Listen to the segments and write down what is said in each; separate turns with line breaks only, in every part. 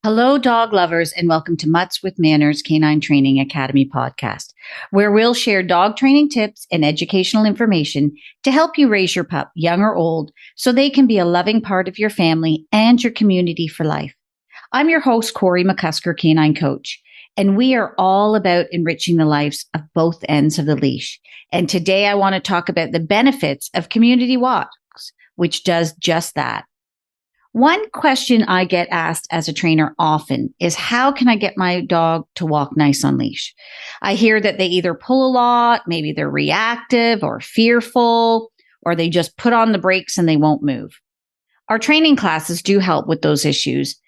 Hello, dog lovers, and welcome to Muttz with Mannerz Canine Training Academy Podcast, where we'll share dog training tips and educational information to help you raise your pup, young or old, so they can be a loving part of your family and your community for life. I'm your host, Corey McCusker, Canine Coach, and we are all about enriching the lives of both ends of the leash. And today I want to talk about the benefits of community walks, which does just that. One question I get asked as a trainer often is, how can I get my dog to walk nice on leash? I hear that they either pull a lot, maybe they're reactive or fearful, or they just put on the brakes and they won't move. Our training classes do help with those issues.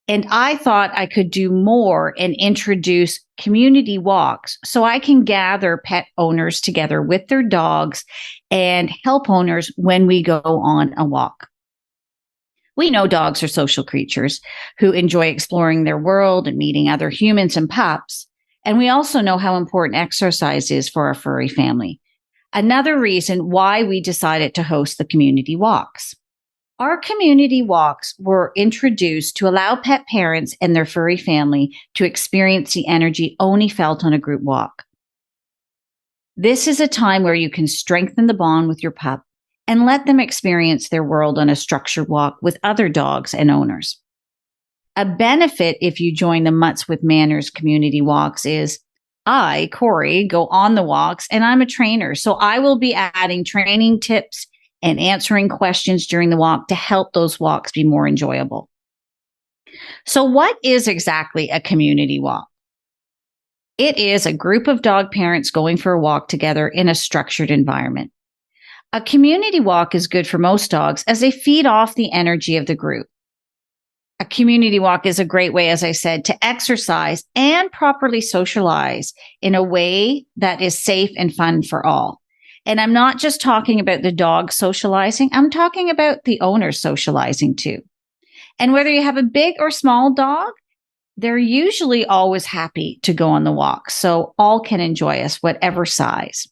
And I thought I could do more and introduce community walks so I can gather pet owners together with their dogs and help owners when we go on a walk. We know dogs are social creatures who enjoy exploring their world and meeting other humans and pups. And we also know how important exercise is for our furry family. Another reason why we decided to host the community walks. Our community walks were introduced to allow pet parents and their furry family to experience the energy only felt on a group walk. This is a time where you can strengthen the bond with your pup and let them experience their world on a structured walk with other dogs and owners. A benefit if you join the Muttz with Mannerz community walks is I, Corey, go on the walks and I'm a trainer. So I will be adding training tips and answering questions during the walk to help those walks be more enjoyable. So what is exactly a community walk? It is a group of dog parents going for a walk together in a structured environment. A community walk is good for most dogs as they feed off the energy of the group. A community walk is a great way, as I said, to exercise and properly socialize in a way that is safe and fun for all. And I'm not just talking about the dog socializing, I'm talking about the owner socializing too. And whether you have a big or small dog, they're usually always happy to go on the walk, so all can enjoy us, whatever size.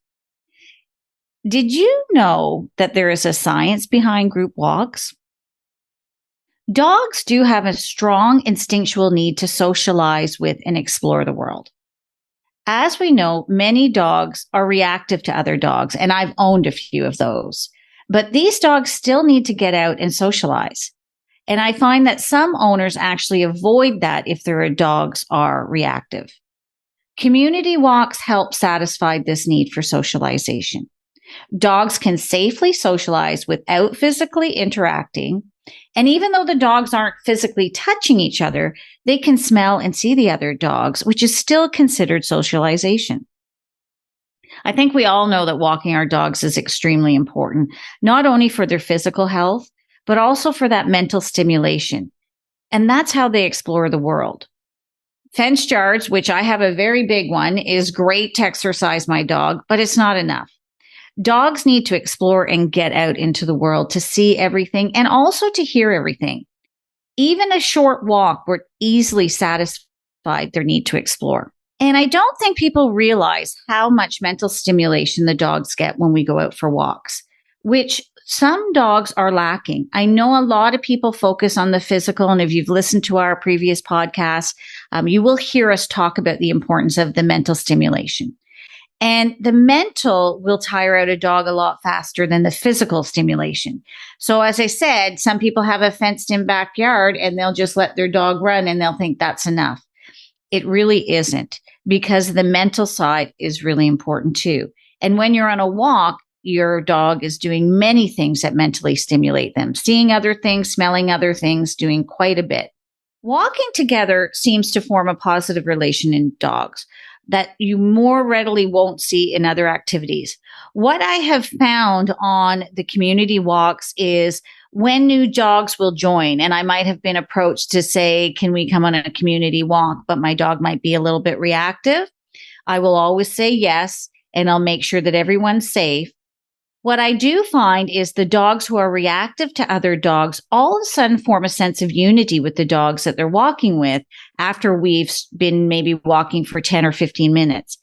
Did you know that there is a science behind group walks? Dogs do have a strong instinctual need to socialize with and explore the world. As we know, many dogs are reactive to other dogs, and I've owned a few of those. But these dogs still need to get out and socialize. And I find that some owners actually avoid that if their dogs are reactive. Community walks help satisfy this need for socialization. Dogs can safely socialize without physically interacting. And even though the dogs aren't physically touching each other, they can smell and see the other dogs, which is still considered socialization. I think we all know that walking our dogs is extremely important, not only for their physical health, but also for that mental stimulation. And that's how they explore the world. Fenced yards, which I have a very big one, is great to exercise my dog, but it's not enough. Dogs need to explore and get out into the world to see everything and also to hear everything. Even a short walk would easily satisfy their need to explore. And I don't think people realize how much mental stimulation the dogs get when we go out for walks, which some dogs are lacking. I know a lot of people focus on the physical, and if you've listened to our previous podcasts, you will hear us talk about the importance of the mental stimulation. And the mental will tire out a dog a lot faster than the physical stimulation. So as I said, some people have a fenced-in backyard and they'll just let their dog run and they'll think that's enough. It really isn't, because the mental side is really important too. And when you're on a walk, your dog is doing many things that mentally stimulate them, seeing other things, smelling other things, doing quite a bit. Walking together seems to form a positive relation in dogs that you more readily won't see in other activities. What I have found on the community walks is when new dogs will join, and I might have been approached to say, can we come on a community walk, but my dog might be a little bit reactive, I will always say yes, and I'll make sure that everyone's safe. What I do find is the dogs who are reactive to other dogs all of a sudden form a sense of unity with the dogs that they're walking with after we've been maybe walking for 10 or 15 minutes.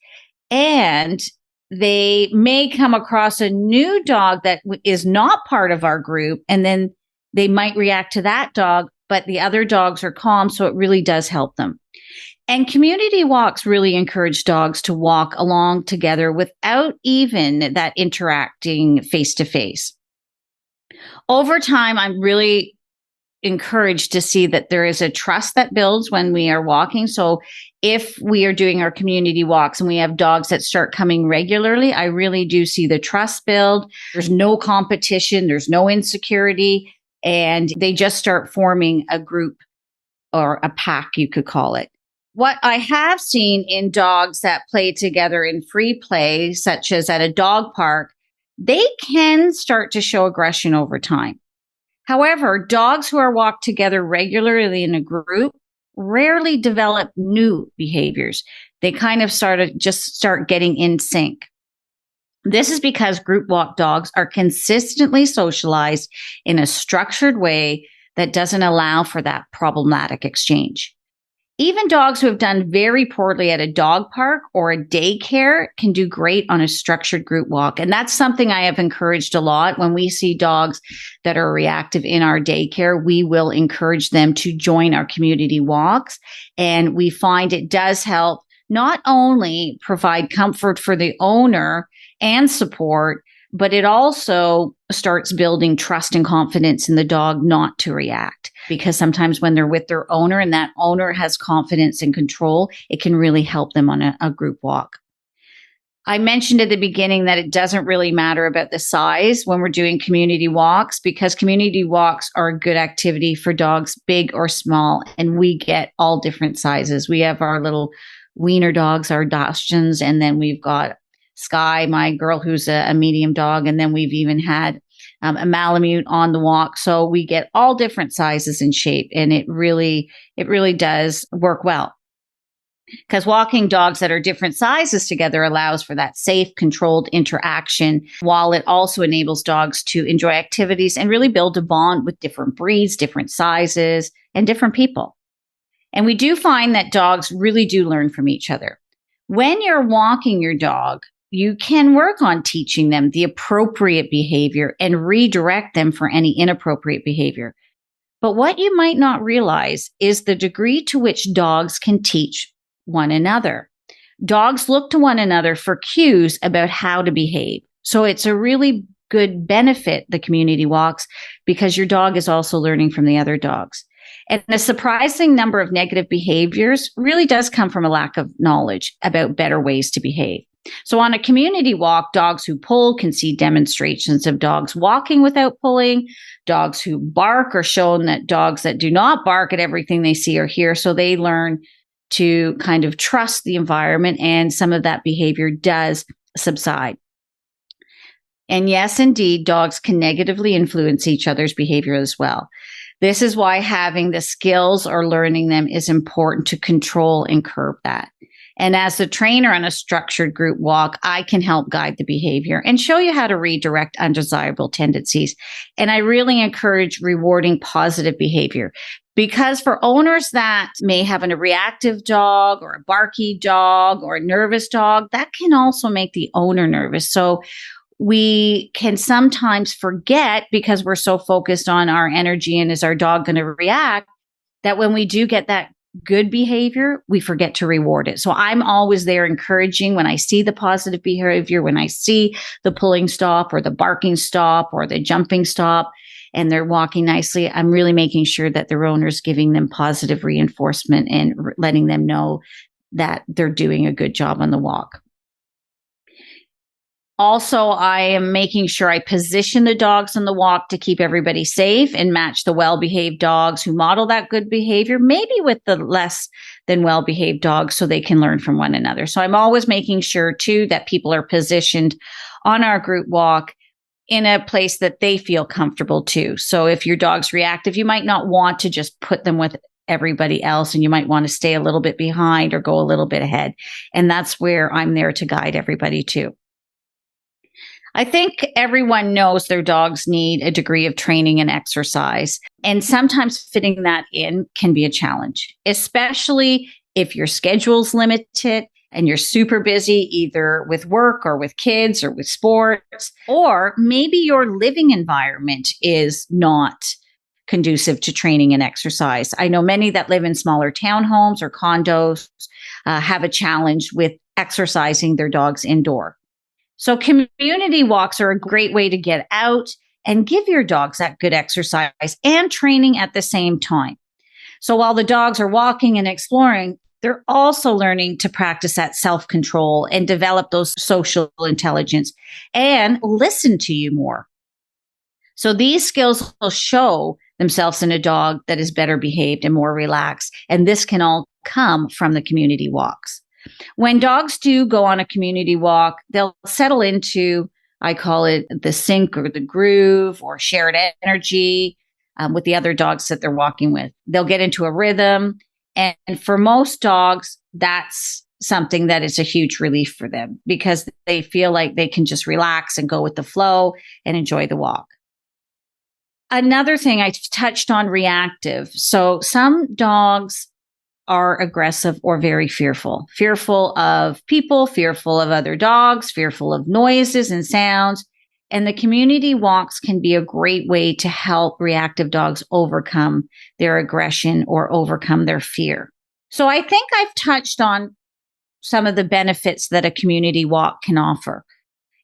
And they may come across a new dog that is not part of our group, and then they might react to that dog but the other dogs are calm. So it really does help them. And community walks really encourage dogs to walk along together without even that interacting face to face. Over time, I'm really encouraged to see that there is a trust that builds when we are walking. So if we are doing our community walks and we have dogs that start coming regularly, I really do see the trust build. There's no competition, there's no insecurity, and they just start forming a group or a pack, you could call it. What I have seen in dogs that play together in free play, such as at a dog park, they can start to show aggression over time. However, dogs who are walked together regularly in a group rarely develop new behaviors. They kind of start getting in sync. This is because group walk dogs are consistently socialized in a structured way that doesn't allow for that problematic exchange. Even dogs who have done very poorly at a dog park or a daycare can do great on a structured group walk. And that's something I have encouraged a lot. When we see dogs that are reactive in our daycare, we will encourage them to join our community walks. And we find it does help not only provide comfort for the owner and support, but it also starts building trust and confidence in the dog not to react. Because sometimes when they're with their owner and that owner has confidence and control, it can really help them on a group walk. I mentioned at the beginning that it doesn't really matter about the size when we're doing community walks, because community walks are a good activity for dogs, big or small, and we get all different sizes. We have our little wiener dogs, our Dachshunds, and then we've got Sky, my girl, who's a medium dog. And then we've even had a Malamute on the walk. So we get all different sizes and shape. And it really does work well. Because walking dogs that are different sizes together allows for that safe, controlled interaction, while it also enables dogs to enjoy activities and really build a bond with different breeds, different sizes, and different people. And we do find that dogs really do learn from each other. When you're walking your dog, you can work on teaching them the appropriate behavior and redirect them for any inappropriate behavior. But what you might not realize is the degree to which dogs can teach one another. Dogs look to one another for cues about how to behave. So it's a really good benefit, the community walks, because your dog is also learning from the other dogs. And a surprising number of negative behaviors really does come from a lack of knowledge about better ways to behave. So on a community walk, dogs who pull can see demonstrations of dogs walking without pulling. Dogs who bark are shown that dogs that do not bark at everything they see or hear. So they learn to kind of trust the environment, and some of that behavior does subside. And yes, indeed, dogs can negatively influence each other's behavior as well. This is why having the skills or learning them is important to control and curb that. And as the trainer on a structured group walk, I can help guide the behavior and show you how to redirect undesirable tendencies. And I really encourage rewarding positive behavior, because for owners that may have a reactive dog or a barky dog or a nervous dog, that can also make the owner nervous. So we can sometimes forget, because we're so focused on our energy and is our dog going to react, that when we do get that good behavior, we forget to reward it. So I'm always there encouraging when I see the positive behavior, when I see the pulling stop or the barking stop or the jumping stop, and they're walking nicely, I'm really making sure that their owner's giving them positive reinforcement and letting them know that they're doing a good job on the walk. Also, I am making sure I position the dogs on the walk to keep everybody safe and match the well-behaved dogs who model that good behavior, maybe with the less than well-behaved dogs, so they can learn from one another. So I'm always making sure, too, that people are positioned on our group walk in a place that they feel comfortable, too. So if your dog's reactive, you might not want to just put them with everybody else, and you might want to stay a little bit behind or go a little bit ahead. And that's where I'm there to guide everybody, too. I think everyone knows their dogs need a degree of training and exercise, and sometimes fitting that in can be a challenge, especially if your schedule's limited and you're super busy either with work or with kids or with sports, or maybe your living environment is not conducive to training and exercise. I know many that live in smaller townhomes or condos have a challenge with exercising their dogs indoor. So community walks are a great way to get out and give your dogs that good exercise and training at the same time. So while the dogs are walking and exploring, they're also learning to practice that self-control and develop those social intelligence and listen to you more. So these skills will show themselves in a dog that is better behaved and more relaxed. And this can all come from the community walks. When dogs do go on a community walk, they'll settle into, I call it the sync or the groove or shared energy with the other dogs that they're walking with. They'll get into a rhythm. And for most dogs, that's something that is a huge relief for them because they feel like they can just relax and go with the flow and enjoy the walk. Another thing I touched on, reactive. So some dogs are aggressive or very fearful of people, fearful of other dogs, fearful of noises and sounds. And the community walks can be a great way to help reactive dogs overcome their aggression or overcome their fear. So I think I've touched on some of the benefits that a community walk can offer.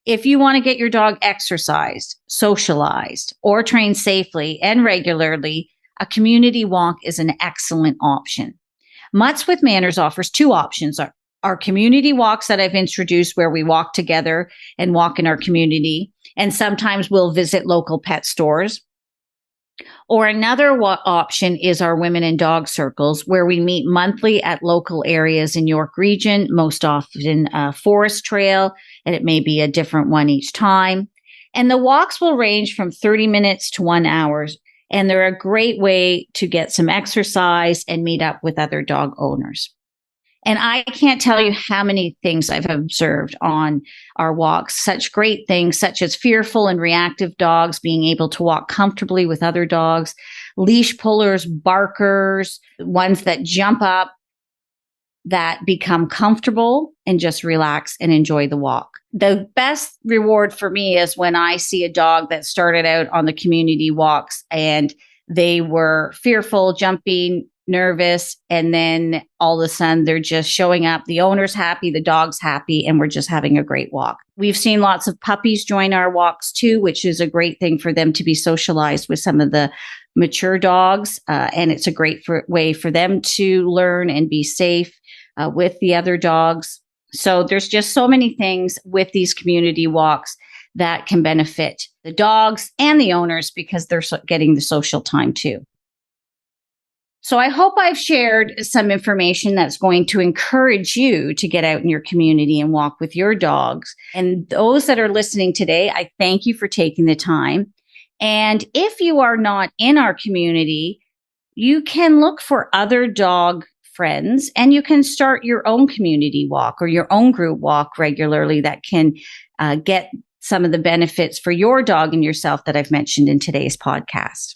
If you want to get your dog exercised, socialized, or trained safely and regularly, a community walk is an excellent option. Muttz with Mannerz offers two options. Our community walks that I've introduced where we walk together and walk in our community. And sometimes we'll visit local pet stores. Or another option is our women and dog circles where we meet monthly at local areas in York region, most often a forest trail, and it may be a different one each time. And the walks will range from 30 minutes to 1 hour. And they're a great way to get some exercise and meet up with other dog owners. And I can't tell you how many things I've observed on our walks, such great things, such as fearful and reactive dogs being able to walk comfortably with other dogs, leash pullers, barkers, ones that jump up, that become comfortable and just relax and enjoy the walk. The best reward for me is when I see a dog that started out on the community walks and they were fearful, jumping, nervous, and then all of a sudden they're just showing up. The owner's happy, the dog's happy, and we're just having a great walk. We've seen lots of puppies join our walks too, which is a great thing for them to be socialized with some of the mature dogs. And it's a great way for them to learn and be safe with the other dogs. So there's just so many things with these community walks that can benefit the dogs and the owners because they're getting the social time too. So I hope I've shared some information that's going to encourage you to get out in your community and walk with your dogs. And those that are listening today, I thank you for taking the time. And if you are not in our community, you can look for other dog friends and you can start your own community walk or your own group walk regularly that can get some of the benefits for your dog and yourself that I've mentioned in today's podcast.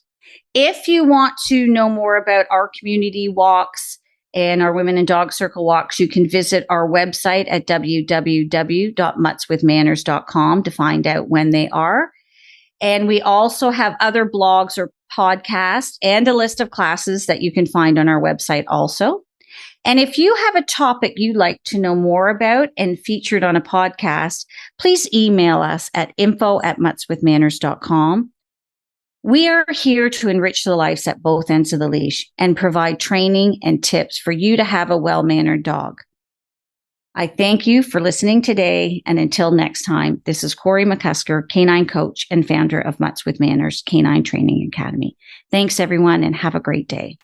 If you want to know more about our community walks and our Women and Dog Circle walks, you can visit our website at www.muttswithmanners.com to find out when they are. And we also have other blogs or podcasts and a list of classes that you can find on our website also. And if you have a topic you'd like to know more about and featured on a podcast, please email us at info@muttswithmanners.com. We are here to enrich the lives at both ends of the leash and provide training and tips for you to have a well-mannered dog. I thank you for listening today. And until next time, this is Corey McCusker, canine coach and founder of Muttz with Mannerz Canine Training Academy. Thanks, everyone, and have a great day.